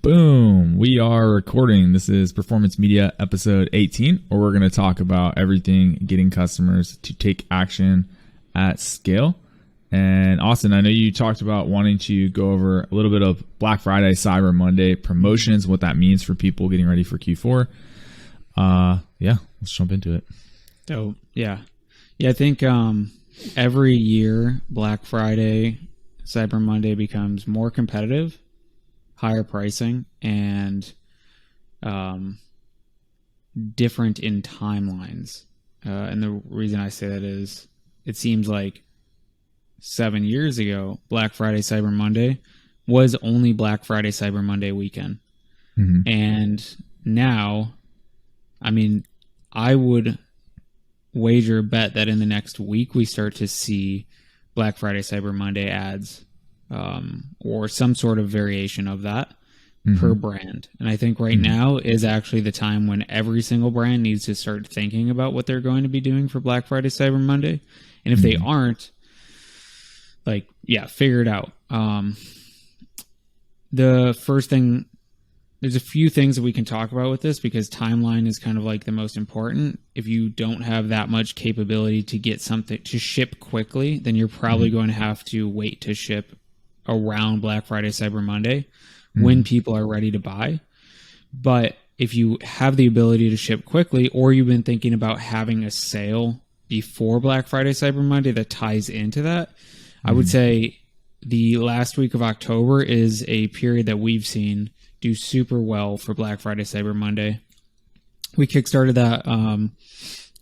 Boom. We are recording. This is Performance Media episode 18, where we're going to talk about everything getting customers to take action at scale. And Austin, I know you talked about wanting to go over a little bit of Black Friday, Cyber Monday promotions, what that means for people getting ready for Q4. Let's jump into it. So, I think every year Black Friday, Cyber Monday becomes more competitive, higher pricing, and different in timelines. And the reason I say that is it seems like 7 years ago, Black Friday, Cyber Monday was only Black Friday, Cyber Monday weekend. Mm-hmm. And now, I would wager a bet that in the next week we start to see Black Friday, Cyber Monday ads or some sort of variation of that per brand. And I think right now is actually the time when every single brand needs to start thinking about what they're going to be doing for Black Friday, Cyber Monday. And if they aren't, figure it out. The first thing, there's a few things that we can talk about with this because timeline is kind of like the most important. If you don't have that much capability to get something to ship quickly, then you're probably going to have to wait to ship around Black Friday, Cyber Monday when people are ready to buy. But if you have the ability to ship quickly, or you've been thinking about having a sale before Black Friday, Cyber Monday that ties into that, I would say the last week of October is a period that we've seen do super well for Black Friday, Cyber Monday. We kickstarted that,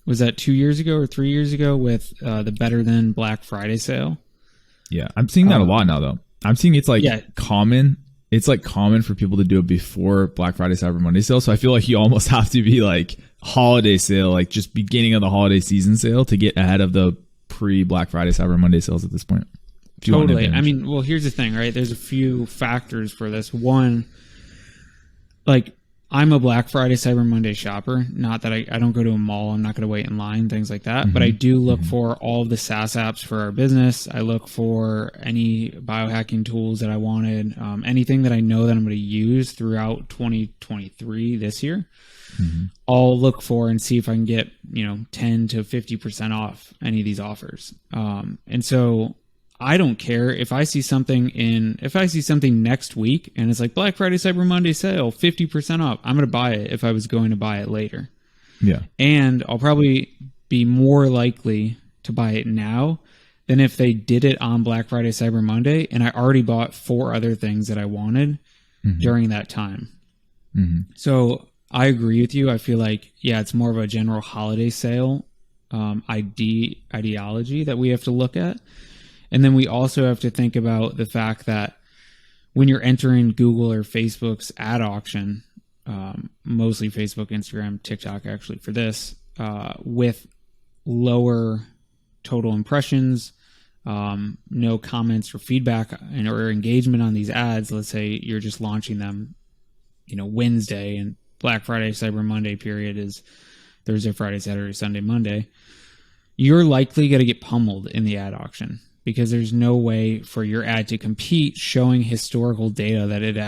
was that 2 years ago or 3 years ago with the Better Than Black Friday sale? Yeah, I'm seeing that a lot now, though. I'm seeing it's common. It's common for people to do it before Black Friday, Cyber Monday sale. So I feel like you almost have to be holiday sale, just beginning of the holiday season sale to get ahead of the pre-Black Friday, Cyber Monday sales at this point. Totally. Here's the thing, right? There's a few factors for this. One, I'm a Black Friday, Cyber Monday shopper. Not that I don't go to a mall. I'm not going to wait in line, things like that. But I do look for all of the SaaS apps for our business. I look for any biohacking tools that I wanted, anything that I know that I'm going to use throughout 2023 this year. I'll look for and see if I can get 10 to 50% off any of these offers. And so I don't care if I see something next week and it's Black Friday, Cyber Monday sale, 50% off. I'm going to buy it if I was going to buy it later. Yeah. And I'll probably be more likely to buy it now than if they did it on Black Friday, Cyber Monday and I already bought 4 other things that I wanted during that time. So I agree with you. I feel it's more of a general holiday sale ideology that we have to look at. And then we also have to think about the fact that when you're entering Google or Facebook's ad auction, mostly Facebook, Instagram, TikTok actually for this, with lower total impressions, no comments or feedback or engagement on these ads. Let's say you're just launching them, Wednesday, and Black Friday, Cyber Monday period is Thursday, Friday, Saturday, Sunday, Monday. You're likely going to get pummeled in the ad auction, because there's no way for your ad to compete showing historical data that it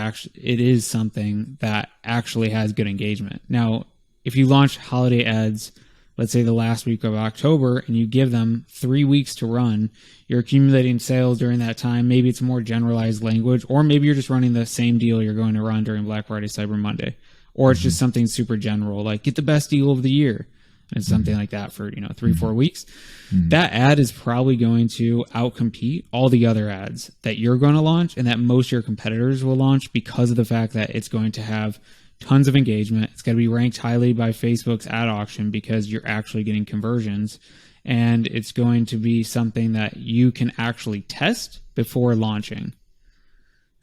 is something that actually has good engagement. Now, if you launch holiday ads, let's say the last week of October, and you give them 3 weeks to run, you're accumulating sales during that time. Maybe it's more generalized language, or maybe you're just running the same deal you're going to run during Black Friday, Cyber Monday, or it's just something super general, like get the best deal of the year. And something like that for 3-4 weeks, that ad is probably going to outcompete all the other ads that you're going to launch and that most of your competitors will launch, because of the fact that it's going to have tons of engagement. It's going to be ranked highly by Facebook's ad auction because you're actually getting conversions, and it's going to be something that you can actually test before launching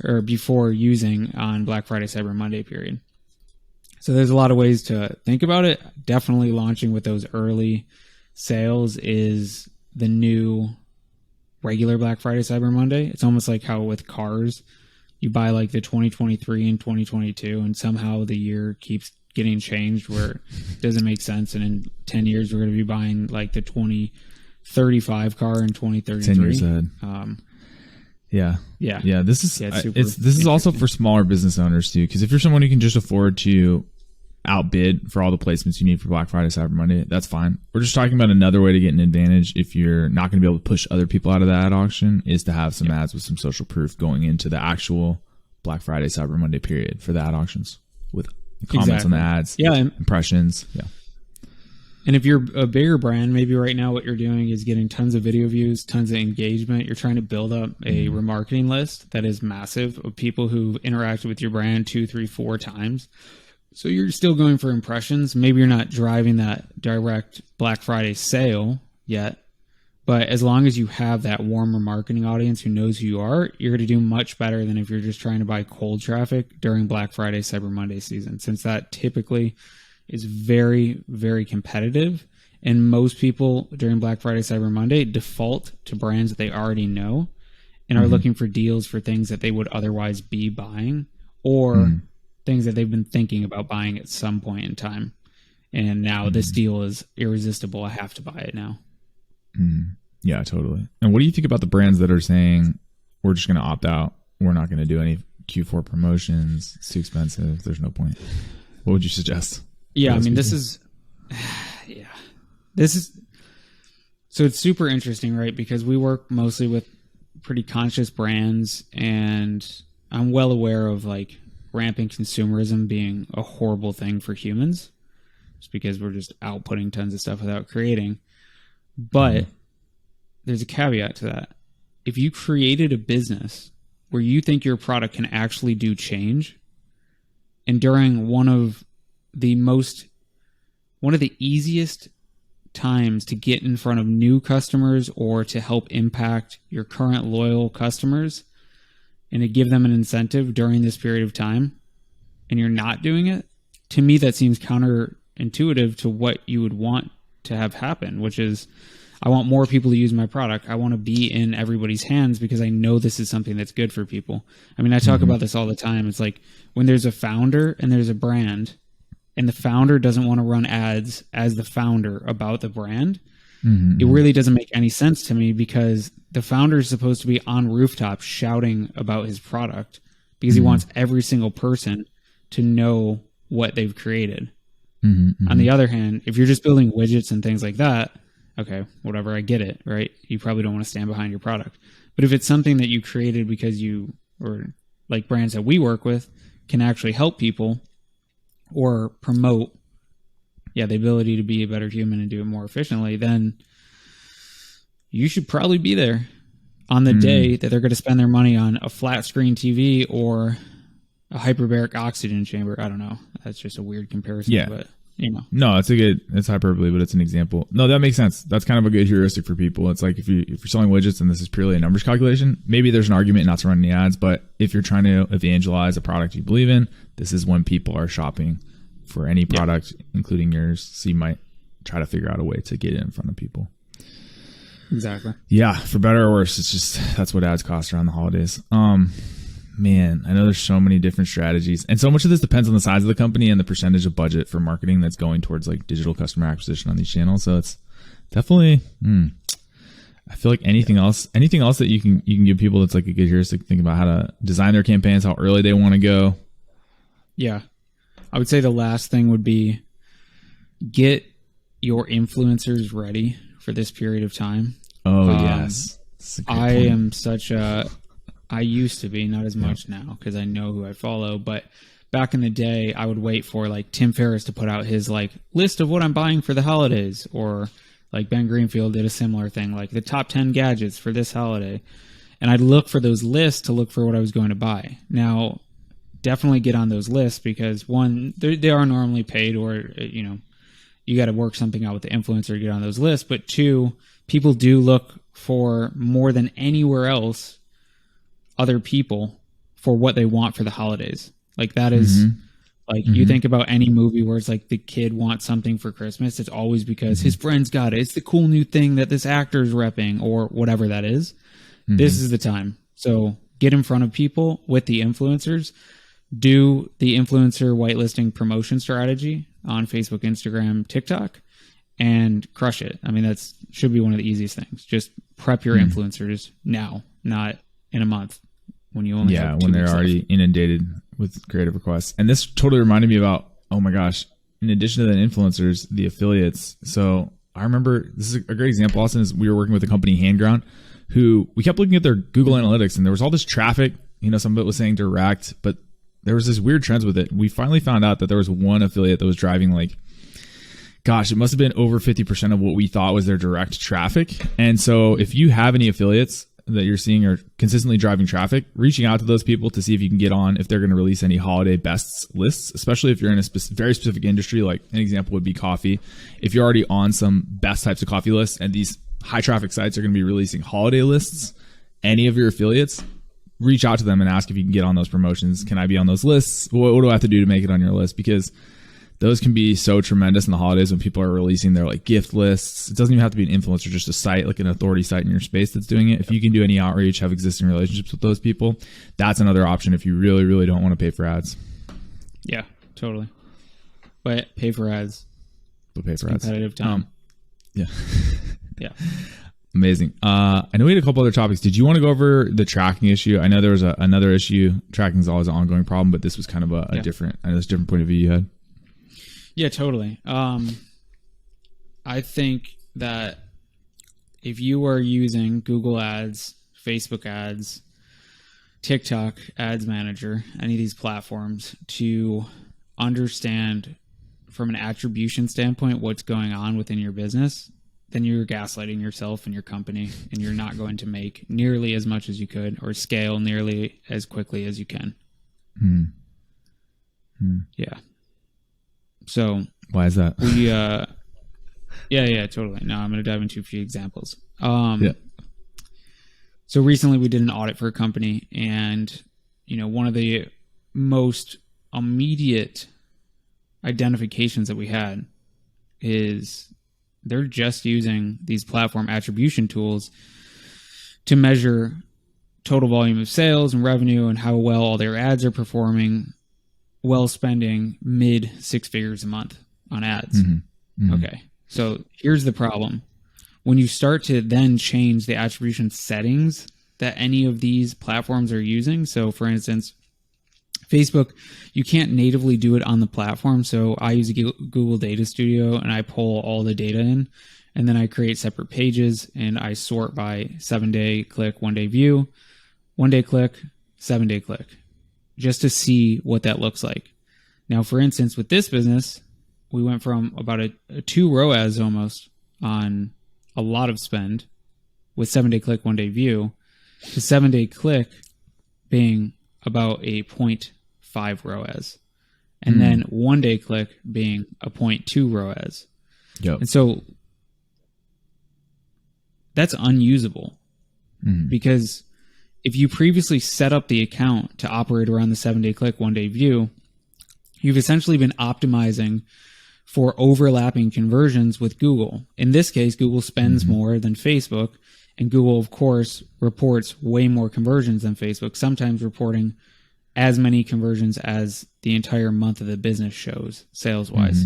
or before using on Black Friday, Cyber Monday period. So there's a lot of ways to think about it. Definitely launching with those early sales is the new regular Black Friday, Cyber Monday. It's almost like how with cars, you buy the 2023 and 2022, and somehow the year keeps getting changed where it doesn't make sense. And in 10 years, we're going to be buying the 2035 car in 2033. 10 years ahead. Yeah. Yeah. This is Yeah, it's super this is also interesting. for smaller business owners too. Because if you're someone who can just afford to outbid for all the placements you need for Black Friday, Cyber Monday, that's fine. We're just talking about another way to get an advantage if you're not going to be able to push other people out of the ad auction, is to have some ads with some social proof going into the actual Black Friday, Cyber Monday period for the ad auctions with comments on the ads, impressions. Yeah. And if you're a bigger brand, maybe right now what you're doing is getting tons of video views, tons of engagement. You're trying to build up a remarketing list that is massive of people who've interacted with your brand 2, 3, 4 times. So you're still going for impressions. Maybe you're not driving that direct Black Friday sale yet, but as long as you have that warmer marketing audience who knows who you are, you're going to do much better than if you're just trying to buy cold traffic during Black Friday, Cyber Monday season, since that typically is very, very competitive. And most people during Black Friday, Cyber Monday default to brands that they already know and are looking for deals for things that they would otherwise be buying, or things that they've been thinking about buying at some point in time. And now this deal is irresistible. I have to buy it now. Yeah, totally. And what do you think about the brands that are saying, we're just going to opt out, we're not going to do any Q4 promotions, it's too expensive, there's no point? What would you suggest? Yeah, I mean, this is so it's super interesting, right? Because we work mostly with pretty conscious brands, and I'm well aware of like rampant consumerism being a horrible thing for humans, just because we're just outputting tons of stuff without creating. But there's a caveat to that. If you created a business where you think your product can actually do change, and during one of the easiest times to get in front of new customers or to help impact your current loyal customers and to give them an incentive during this period of time, and you're not doing it, to me that seems counterintuitive to what you would want to have happen, which is, I want more people to use my product. I want to be in everybody's hands because I know this is something that's good for people. I mean, I talk about this all the time. It's like when there's a founder and there's a brand, and the founder doesn't want to run ads as the founder about the brand, it really doesn't make any sense to me, because the founder is supposed to be on rooftops shouting about his product because he wants every single person to know what they've created. On the other hand, if you're just building widgets and things like that, okay, whatever, I get it, right? You probably don't want to stand behind your product. But if it's something that you created because you, or like brands that we work with, can actually help people or promote, the ability to be a better human and do it more efficiently, then you should probably be there on the day that they're going to spend their money on a flat screen TV or a hyperbaric oxygen chamber. I don't know. That's just a weird comparison, but you know. No, it's hyperbole, but it's an example. No, that makes sense. That's kind of a good heuristic for people. It's like if you're selling widgets and this is purely a numbers calculation, maybe there's an argument not to run any ads, but if you're trying to evangelize a product you believe in, this is when people are shopping for any product, including yours. So you might try to figure out a way to get it in front of people. Exactly. Yeah, for better or worse, it's just, that's what ads cost around the holidays. Man, I know there's so many different strategies, and so much of this depends on the size of the company and the percentage of budget for marketing that's going towards like digital customer acquisition on these channels. So it's definitely, I feel like anything else that you can give people that's like a good heuristic, think about how to design their campaigns, how early they want to go. Yeah. I would say the last thing would be get your influencers ready for this period of time. Oh, yes. I am such a... I used to be, not as much now because I know who I follow, but back in the day, I would wait for like Tim Ferriss to put out his like list of what I'm buying for the holidays, or like Ben Greenfield did a similar thing, like the top 10 gadgets for this holiday. And I'd look for those lists to look for what I was going to buy. Now, definitely get on those lists because one, they are normally paid, or, you know, you got to work something out with the influencer to get on those lists. But two, people do look for more than anywhere else other people for what they want for the holidays. Like that is like you think about any movie where it's like the kid wants something for Christmas. It's always because his friends got it. It's the cool new thing that this actor's repping or whatever that is. This is the time. So get in front of people with the influencers, do the influencer whitelisting promotion strategy on Facebook, Instagram, TikTok, and crush it. I mean, that's should be one of the easiest things. Just prep your influencers now, not in a month when you only have 2 when they're weeks already left. inundated with creative requests. And this totally reminded me about, oh my gosh, in addition to the influencers, the affiliates. So I remember, this is a great example, Austin, is we were working with a company, Handground, who we kept looking at their Google Analytics, and there was all this traffic. Some of it was saying direct, but there was this weird trends with it. We finally found out that there was one affiliate that was driving it must have been over 50% of what we thought was their direct traffic. And so if you have any affiliates that you're seeing are consistently driving traffic, reaching out to those people to see if you can get on, if they're going to release any holiday bests lists, especially if you're in a very specific industry. Like an example would be coffee. If you're already on some best types of coffee lists and these high traffic sites are going to be releasing holiday lists, any of your affiliates, reach out to them and ask if you can get on those promotions. Can I be on those lists? What do I have to do to make it on your list? Because those can be so tremendous in the holidays when people are releasing their gift lists. It doesn't even have to be an influencer, just a site, like an authority site in your space that's doing it. If you can do any outreach, have existing relationships with those people, that's another option if you really, really don't want to pay for ads. Yeah, totally. But pay for ads. Competitive time. Yeah. Yeah. Amazing. I know we had a couple other topics. Did you want to go over the tracking issue? I know there was another issue. Tracking is always an ongoing problem, but this was kind of a different point of view you had. Yeah, totally. I think that if you are using Google Ads, Facebook Ads, TikTok Ads Manager, any of these platforms, to understand from an attribution standpoint what's going on within your business, then you're gaslighting yourself and your company, and you're not going to make nearly as much as you could or scale nearly as quickly as you can. Yeah. So why is that? Yeah, totally. No, I'm going to dive into a few examples. So recently we did an audit for a company, and one of the most immediate identifications that we had is they're just using these platform attribution tools to measure total volume of sales and revenue and how well all their ads are performing, while spending mid 6 figures a month on ads. Okay. So here's the problem. When you start to then change the attribution settings that any of these platforms are using. So for instance, Facebook, you can't natively do it on the platform. So I use Google Data Studio and I pull all the data in, and then I create separate pages and I sort by 7-day click, 1-day view, 1-day click, 7-day click, just to see what that looks like. Now, for instance, with this business, we went from about a 2 ROAS almost on a lot of spend with 7-day click, 1-day view, to 7-day click being about a 0.5 ROAS, and then 1-day click being a 0.2 ROAS. Yep. And so that's unusable because if you previously set up the account to operate around the 7-day click, 1-day view, you've essentially been optimizing for overlapping conversions with Google. In this case, Google spends more than Facebook, and Google, of course, reports way more conversions than Facebook, sometimes reporting as many conversions as the entire month of the business shows sales-wise.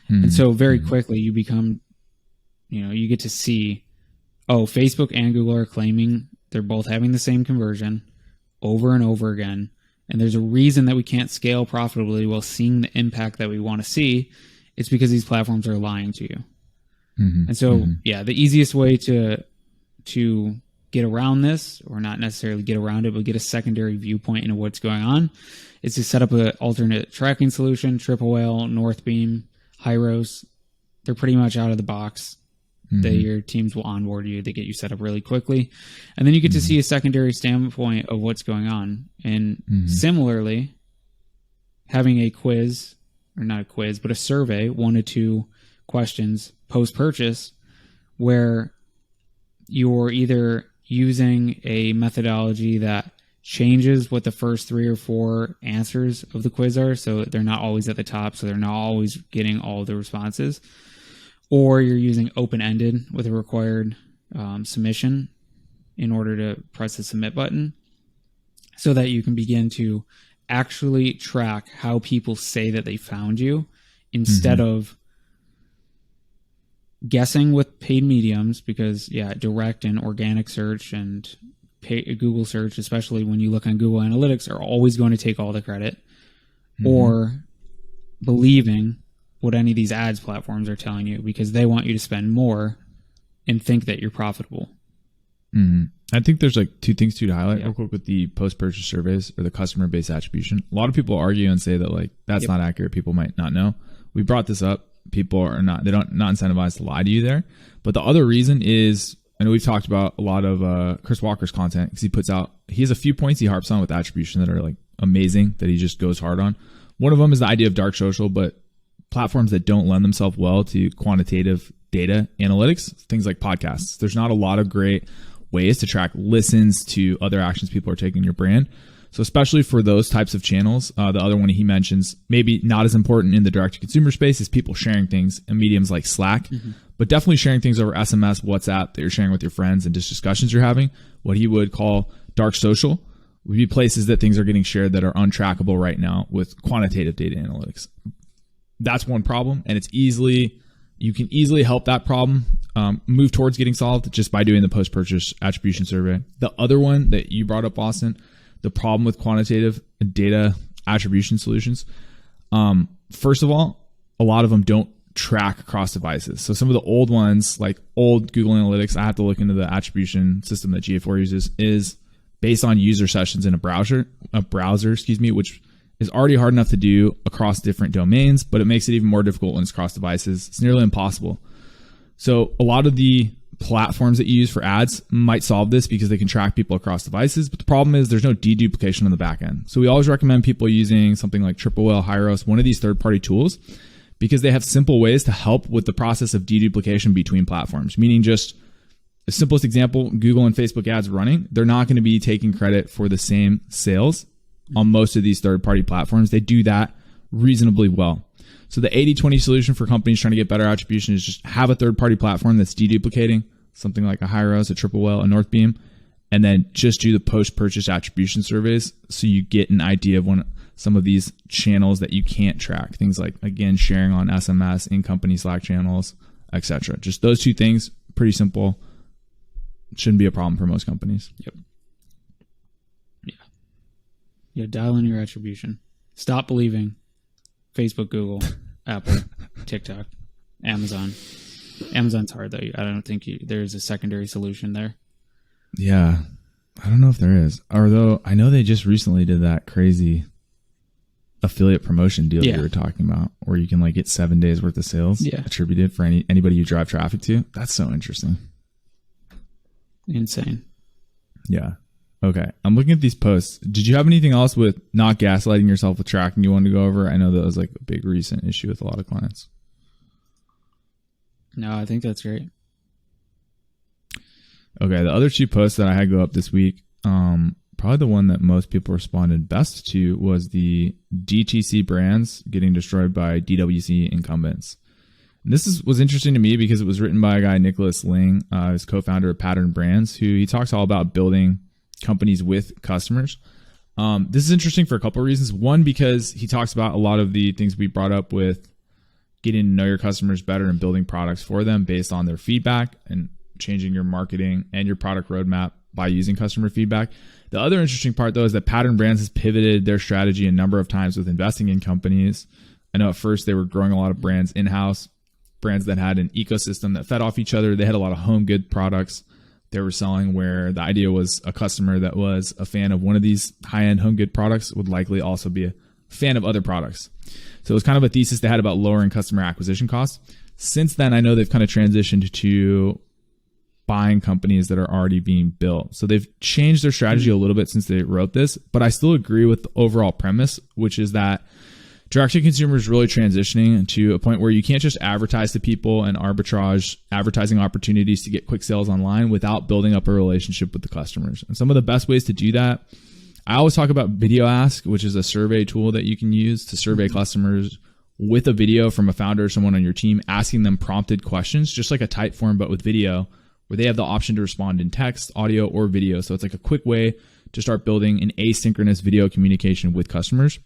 And so very quickly you become, you get to see, Facebook and Google are claiming they're both having the same conversion over and over again. And there's a reason that we can't scale profitably while seeing the impact that we want to see. It's because these platforms are lying to you. And so, the easiest way to get around this, or not necessarily get around it, but get a secondary viewpoint into what's going on, is to set up an alternate tracking solution. Triple Whale, Northbeam, Hyros, they're pretty much out of the box. Your teams will onboard you. They get you set up really quickly. And then you get to see a secondary standpoint of what's going on. And similarly, having a quiz, or not a quiz, but a survey, 1 to 2 questions post-purchase, where you're either using a methodology that changes what the first 3 or 4 answers of the quiz are, so they're not always at the top, so they're not always getting all the responses, or you're using open-ended with a required submission in order to press the submit button, so that you can begin to actually track how people say that they found you, instead of guessing with paid mediums, because direct and organic search and Google search, especially when you look on Google Analytics, are always going to take all the credit, or believing what any of these ads platforms are telling you because they want you to spend more and think that you're profitable. I think there's like two things to highlight real quick with the post-purchase surveys or the customer-based attribution. A lot of people argue and say that like that's not accurate. People might not know. We brought this up. People are not incentivized to lie to you there. But the other reason is, I know we've talked about a lot of Chris Walker's content because he has a few points he harps on with attribution that are like amazing that he just goes hard on. One of them is the idea of dark social, but platforms that don't lend themselves well to quantitative data analytics, things like podcasts. There's not a lot of great ways to track listens to other actions people are taking in your brand. So especially for those types of channels, the other one he mentions, maybe not as important in the direct-to-consumer space, is people sharing things in mediums like Slack, but definitely sharing things over SMS, WhatsApp that you're sharing with your friends and just discussions you're having. What he would call dark social would be places that things are getting shared that are untrackable right now with quantitative data analytics. That's one problem, and you can easily help that problem move towards getting solved just by doing the post-purchase attribution survey. The other one that you brought up, Austin, the problem with quantitative data attribution solutions. First of all, a lot of them don't track across devices. So some of the old ones, like old Google Analytics, I have to look into the attribution system that GA4 uses, is based on user sessions in a browser, which is already hard enough to do across different domains, but it makes it even more difficult when it's cross devices. It's nearly impossible. So a lot of the platforms that you use for ads might solve this because they can track people across devices, but the problem is there's no deduplication on the back end. So we always recommend people using something like Triple Whale, Hyros, one of these third-party tools, because they have simple ways to help with the process of deduplication between platforms, meaning just the simplest example, Google and Facebook ads running, they're not going to be taking credit for the same sales on most of these third-party platforms. They do that reasonably well. So the 80-20 solution for companies trying to get better attribution is just have a third-party platform that's deduplicating, something like a Hyros, a Triple Whale, a Northbeam, and then just do the post-purchase attribution surveys so you get an idea of when some of these channels that you can't track, things like, again, sharing on SMS, in-company Slack channels, etc. Just those two things, pretty simple. Shouldn't be a problem for most companies. Yep. Yeah, dial in your attribution. Stop believing Facebook, Google, Apple, TikTok, Amazon. Amazon's hard, though. I don't think there's a secondary solution there. Yeah. I don't know if there is. Although, I know they just recently did that crazy affiliate promotion deal that you were talking about, where you can like get 7 days worth of sales attributed for anybody you drive traffic to. That's so interesting. Insane. Yeah. Okay. I'm looking at these posts. Did you have anything else with not gaslighting yourself with tracking you wanted to go over? I know that was like a big recent issue with a lot of clients. No, I think that's great. Okay. The other two posts that I had go up this week, probably the one that most people responded best to was the DTC brands getting destroyed by DWC incumbents. And this was interesting to me because it was written by a guy, Nicholas Ling, who's co-founder of Pattern Brands, who he talks all about building companies with customers. This is interesting for a couple of reasons. One, because he talks about a lot of the things we brought up with getting to know your customers better and building products for them based on their feedback and changing your marketing and your product roadmap by using customer feedback. The other interesting part, though, is that Pattern Brands has pivoted their strategy a number of times with investing in companies. I know at first they were growing a lot of brands in-house, brands that had an ecosystem that fed off each other. They had a lot of home good products they were selling, where the idea was a customer that was a fan of one of these high-end home good products would likely also be a fan of other products. So it was kind of a thesis they had about lowering customer acquisition costs. Since then, I know they've kind of transitioned to buying companies that are already being built. So they've changed their strategy a little bit since they wrote this, but I still agree with the overall premise, which is that direct-to-consumer is really transitioning to a point where you can't just advertise to people and arbitrage advertising opportunities to get quick sales online without building up a relationship with the customers. And some of the best ways to do that, I always talk about Video Ask, which is a survey tool that you can use to survey customers with a video from a founder or someone on your team, asking them prompted questions, just like a type form, but with video, where they have the option to respond in text, audio, or video. So it's like a quick way to start building an asynchronous video communication with customers.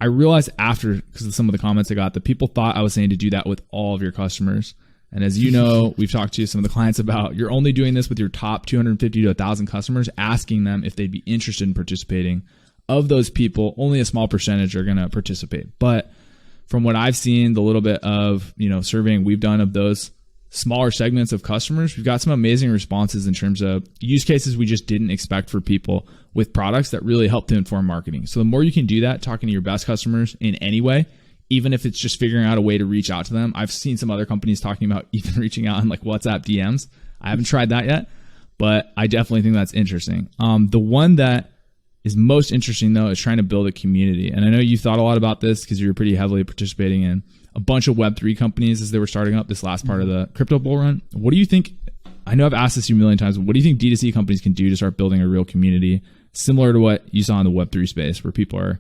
I realized after, because of some of the comments I got, that people thought I was saying to do that with all of your customers. And as you know, we've talked to some of the clients about, you're only doing this with your top 250 to 1,000 customers, asking them if they'd be interested in participating. Of those people, only a small percentage are going to participate. But from what I've seen, the little bit of, surveying we've done of those smaller segments of customers, we've got some amazing responses in terms of use cases we just didn't expect for people with products that really help to inform marketing. So the more you can do that, talking to your best customers in any way, even if it's just figuring out a way to reach out to them. I've seen some other companies talking about even reaching out in like WhatsApp DMs. I haven't tried that yet, but I definitely think that's interesting. The one that is most interesting though is trying to build a community. And I know you thought a lot about this because you were pretty heavily participating in a bunch of Web3 companies as they were starting up this last part of the crypto bull run. What do you think? I know I've asked this to you a million times. What do you think D2C companies can do to start building a real community similar to what you saw in the Web3 space where people are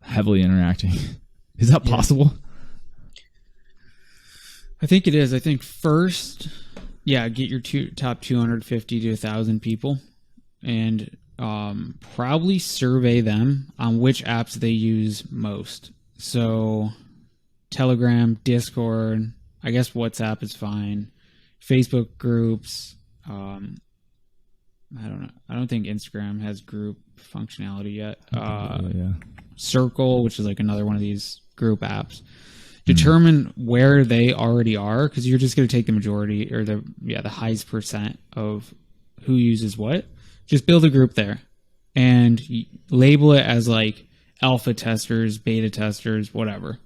heavily interacting? Is that possible? I think it is. I think first, get your top 250 to 1,000 people and probably survey them on which apps they use most. So Telegram, Discord, I guess WhatsApp is fine. Facebook groups. I don't know. I don't think Instagram has group functionality yet. Circle, which is like another one of these group apps. Determine where they already are, because you're just going to take the majority or the highest percent of who uses what. Just build a group there and label it as like alpha testers, beta testers, whatever.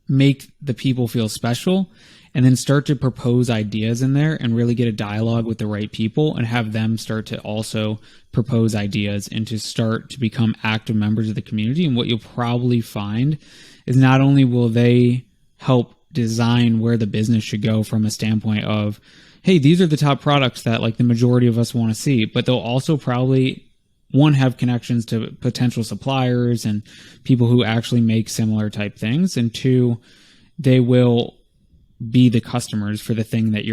Make the people feel special, and then start to propose ideas in there and really get a dialogue with the right people and have them start to also propose ideas and to start to become active members of the community. And what you'll probably find is not only will they help design where the business should go from a standpoint of, hey, these are the top products that like the majority of us want to see, but they'll also probably have connections to potential suppliers and people who actually make similar type things. And two, they will be the customers for the thing that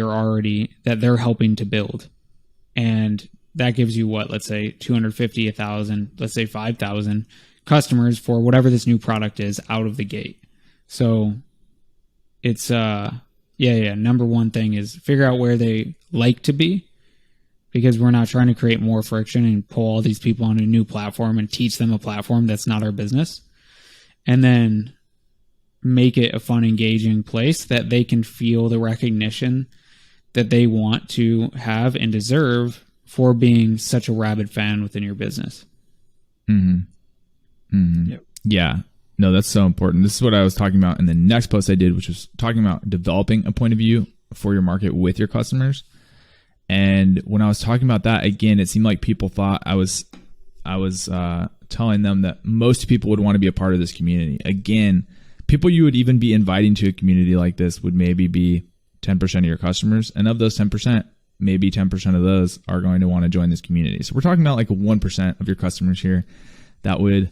they're helping to build. And that gives you let's say 250, 1,000, let's say 5,000 customers for whatever this new product is out of the gate. So it's, number one thing is figure out where they like to be, because we're not trying to create more friction and pull all these people on a new platform and teach them a platform that's not our business. And then make it a fun, engaging place that they can feel the recognition that they want to have and deserve for being such a rabid fan within your business. Yep. Yeah. No, that's so important. This is what I was talking about in the next post I did, which was talking about developing a point of view for your market with your customers. And when I was talking about that, again, it seemed like people thought I was telling them that most people would want to be a part of this community. Again, people you would even be inviting to a community like this would maybe be 10% of your customers. And of those 10%, maybe 10% of those are going to want to join this community. So we're talking about like 1% of your customers here that would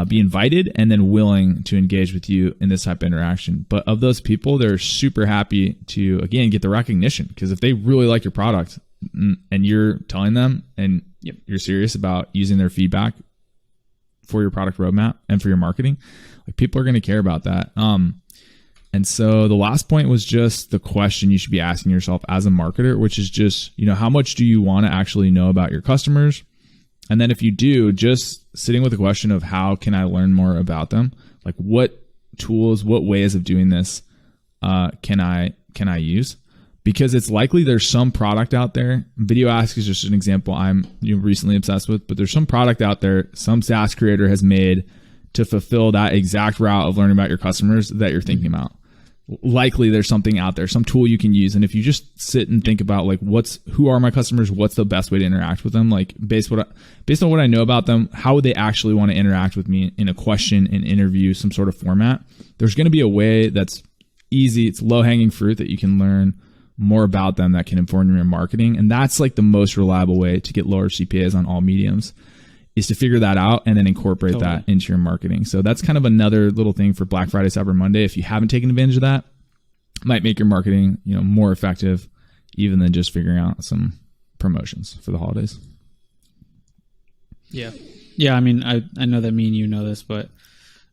be invited and then willing to engage with you in this type of interaction. But of those people, they're super happy to, again, get the recognition, because if they really like your product and you're telling them and you're serious about using their feedback for your product roadmap and for your marketing, like people are going to care about that. And so the last point was just the question you should be asking yourself as a marketer, which is just, how much do you want to actually know about your customers? And then if you do, just sitting with the question of how can I learn more about them? Like what tools, what ways of doing this can I use? Because it's likely there's some product out there. Video Ask is just an example I'm recently obsessed with, but there's some product out there some SaaS creator has made to fulfill that exact route of learning about your customers that you're thinking about. Likely there's something out there, some tool you can use. And if you just sit and think about like who are my customers, what's the best way to interact with them, like based on what I know about them, how would they actually want to interact with me in a question, an interview, some sort of format, there's going to be a way that's easy, it's low hanging fruit that you can learn more about them that can inform your marketing. And that's like the most reliable way to get lower CPAs on all mediums, is to figure that out and then incorporate that into your marketing. So that's kind of another little thing for Black Friday, Cyber Monday. If you haven't taken advantage of that, it might make your marketing, more effective even than just figuring out some promotions for the holidays. Yeah. Yeah. I mean, I know that me and you know this, but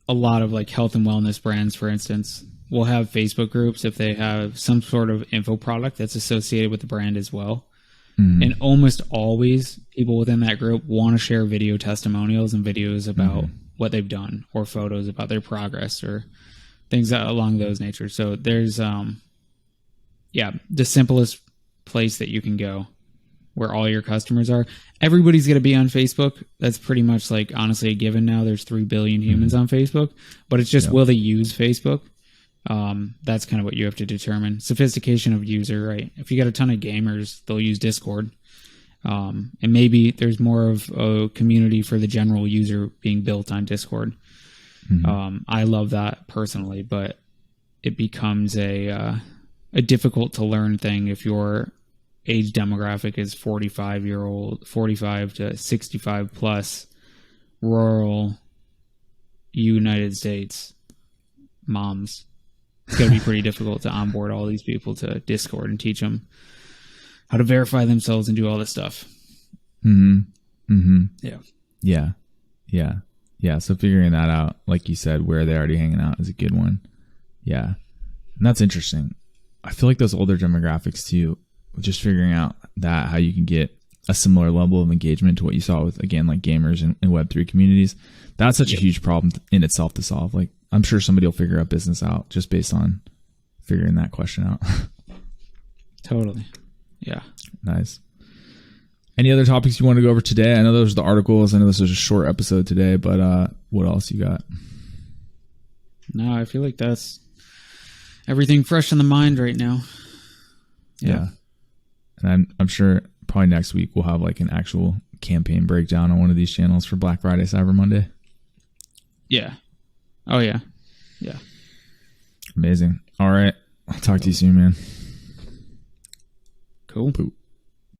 a lot of like health and wellness brands, for instance, will have Facebook groups if they have some sort of info product that's associated with the brand as well. And almost always people within that group want to share video testimonials and videos about what they've done, or photos about their progress, or things along those natures. So there's, the simplest place that you can go where all your customers are. Everybody's going to be on Facebook. That's pretty much like, honestly, a given now. There's 3 billion humans on Facebook, but it's just, will they use Facebook? That's kind of what you have to determine. Sophistication of user, right? If you got a ton of gamers, they'll use Discord. And maybe there's more of a community for the general user being built on Discord. I love that personally, but it becomes a difficult to learn thing if your age demographic is 45 to 65 plus, rural United States moms. It's going to be pretty difficult to onboard all these people to Discord and teach them how to verify themselves and do all this stuff. Yeah. So figuring that out, like you said, where they're already hanging out is a good one. Yeah. And that's interesting. I feel like those older demographics too, just figuring out that how you can get a similar level of engagement to what you saw with, again, like gamers and Web3 communities. That's such a huge problem in itself to solve. Like, I'm sure somebody will figure a business out just based on figuring that question out. Totally. Yeah. Nice. Any other topics you want to go over today? I know those are the articles. I know this was a short episode today, but what else you got? No, I feel like that's everything fresh in the mind right now. Yeah. And I'm sure probably next week we'll have like an actual campaign breakdown on one of these channels for Black Friday, Cyber Monday. Yeah. Oh, yeah. Yeah. Amazing. All right. I'll talk to you soon, man. Cool. Poop.